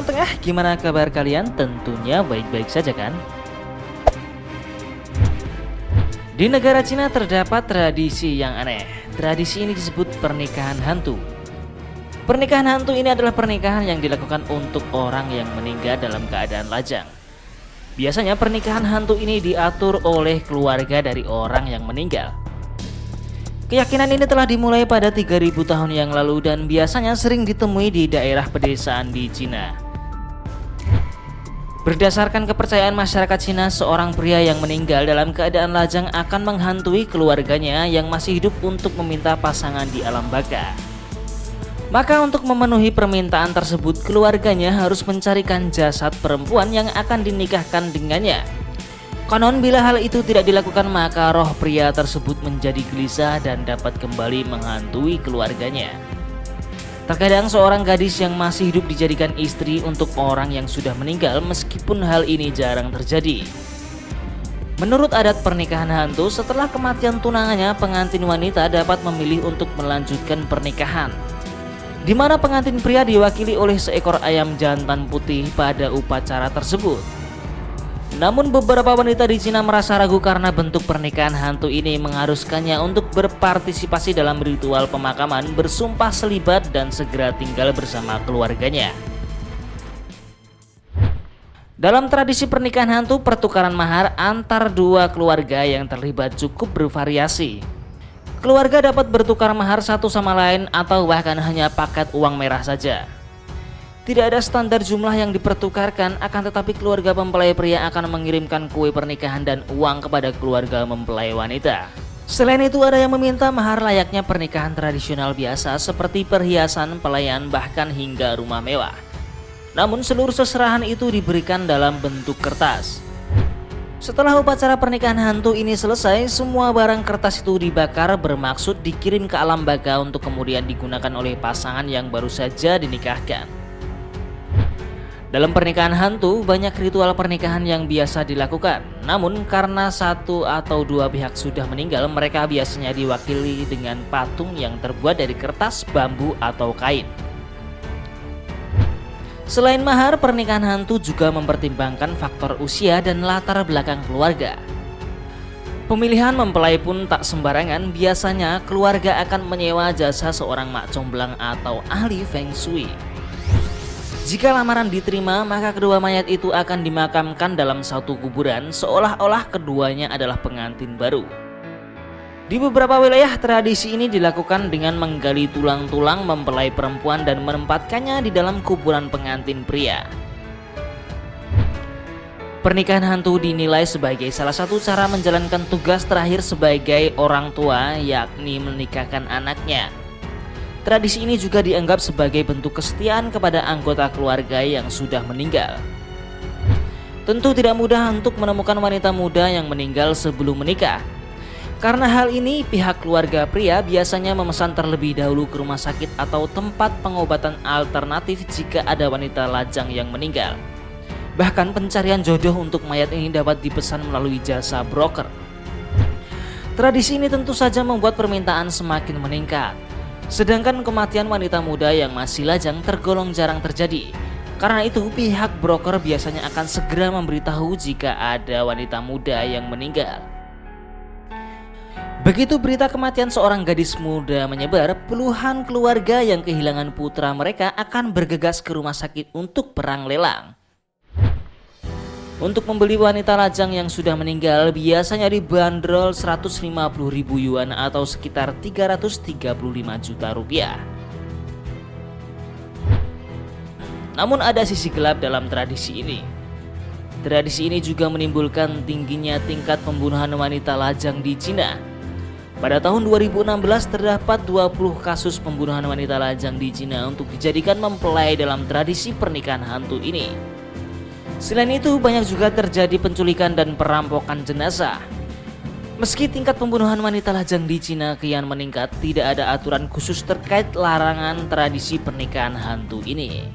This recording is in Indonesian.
Orang Tengah, gimana kabar kalian? Tentunya baik-baik saja kan? Di negara Cina terdapat tradisi yang aneh. Tradisi ini disebut pernikahan hantu. Pernikahan hantu ini adalah pernikahan yang dilakukan untuk orang yang meninggal dalam keadaan lajang. Biasanya pernikahan hantu ini diatur oleh keluarga dari orang yang meninggal. Keyakinan ini telah dimulai pada 3000 tahun yang lalu dan biasanya sering ditemui di daerah pedesaan di Cina. Berdasarkan kepercayaan masyarakat Cina, seorang pria yang meninggal dalam keadaan lajang akan menghantui keluarganya yang masih hidup untuk meminta pasangan di alam baka. Maka untuk memenuhi permintaan tersebut, keluarganya harus mencarikan jasad perempuan yang akan dinikahkan dengannya. Konon bila hal itu tidak dilakukan, maka roh pria tersebut menjadi gelisah dan dapat kembali menghantui keluarganya. Terkadang seorang gadis yang masih hidup dijadikan istri untuk orang yang sudah meninggal, meskipun hal ini jarang terjadi. Menurut adat pernikahan hantu, setelah kematian tunangannya, pengantin wanita dapat memilih untuk melanjutkan pernikahan, di mana pengantin pria diwakili oleh seekor ayam jantan putih pada upacara tersebut. Namun beberapa wanita di Cina merasa ragu karena bentuk pernikahan hantu ini mengharuskannya untuk berpartisipasi dalam ritual pemakaman, bersumpah selibat, dan segera tinggal bersama keluarganya. Dalam tradisi pernikahan hantu, pertukaran mahar antar dua keluarga yang terlibat cukup bervariasi. Keluarga dapat bertukar mahar satu sama lain atau bahkan hanya paket uang merah saja. Tidak ada standar jumlah yang dipertukarkan, akan tetapi keluarga mempelai pria akan mengirimkan kue pernikahan dan uang kepada keluarga mempelai wanita. Selain itu, ada yang meminta mahar layaknya pernikahan tradisional biasa seperti perhiasan, pelayan, bahkan hingga rumah mewah. Namun seluruh seserahan itu diberikan dalam bentuk kertas. Setelah upacara pernikahan hantu ini selesai, semua barang kertas itu dibakar, bermaksud dikirim ke alam baka untuk kemudian digunakan oleh pasangan yang baru saja dinikahkan. Dalam pernikahan hantu, banyak ritual pernikahan yang biasa dilakukan. Namun karena satu atau dua pihak sudah meninggal, mereka biasanya diwakili dengan patung yang terbuat dari kertas, bambu, atau kain. Selain mahar, pernikahan hantu juga mempertimbangkan faktor usia dan latar belakang keluarga. Pemilihan mempelai pun tak sembarangan. Biasanya keluarga akan menyewa jasa seorang mak comblang atau ahli feng shui. Jika lamaran diterima, maka kedua mayat itu akan dimakamkan dalam satu kuburan, seolah-olah keduanya adalah pengantin baru. Di beberapa wilayah, tradisi ini dilakukan dengan menggali tulang-tulang mempelai perempuan dan menempatkannya di dalam kuburan pengantin pria. Pernikahan hantu dinilai sebagai salah satu cara menjalankan tugas terakhir sebagai orang tua, yakni menikahkan anaknya. Tradisi ini juga dianggap sebagai bentuk kesetiaan kepada anggota keluarga yang sudah meninggal. Tentu tidak mudah untuk menemukan wanita muda yang meninggal sebelum menikah. Karena hal ini, pihak keluarga pria biasanya memesan terlebih dahulu ke rumah sakit atau tempat pengobatan alternatif jika ada wanita lajang yang meninggal. Bahkan pencarian jodoh untuk mayat ini dapat dipesan melalui jasa broker. Tradisi ini tentu saja membuat permintaan semakin meningkat. Sedangkan kematian wanita muda yang masih lajang tergolong jarang terjadi. Karena itu, pihak broker biasanya akan segera memberitahu jika ada wanita muda yang meninggal. Begitu berita kematian seorang gadis muda menyebar, puluhan keluarga yang kehilangan putra mereka akan bergegas ke rumah sakit untuk perang lelang. Untuk membeli wanita lajang yang sudah meninggal biasanya dibanderol 150.000 yuan atau sekitar 335 juta rupiah. Namun ada sisi gelap dalam tradisi ini. Tradisi ini juga menimbulkan tingginya tingkat pembunuhan wanita lajang di Cina. Pada tahun 2016 terdapat 20 kasus pembunuhan wanita lajang di Cina untuk dijadikan mempelai dalam tradisi pernikahan hantu ini. Selain itu, banyak juga terjadi penculikan dan perampokan jenazah. Meski tingkat pembunuhan wanita lajang di Cina kian meningkat, tidak ada aturan khusus terkait larangan tradisi pernikahan hantu ini.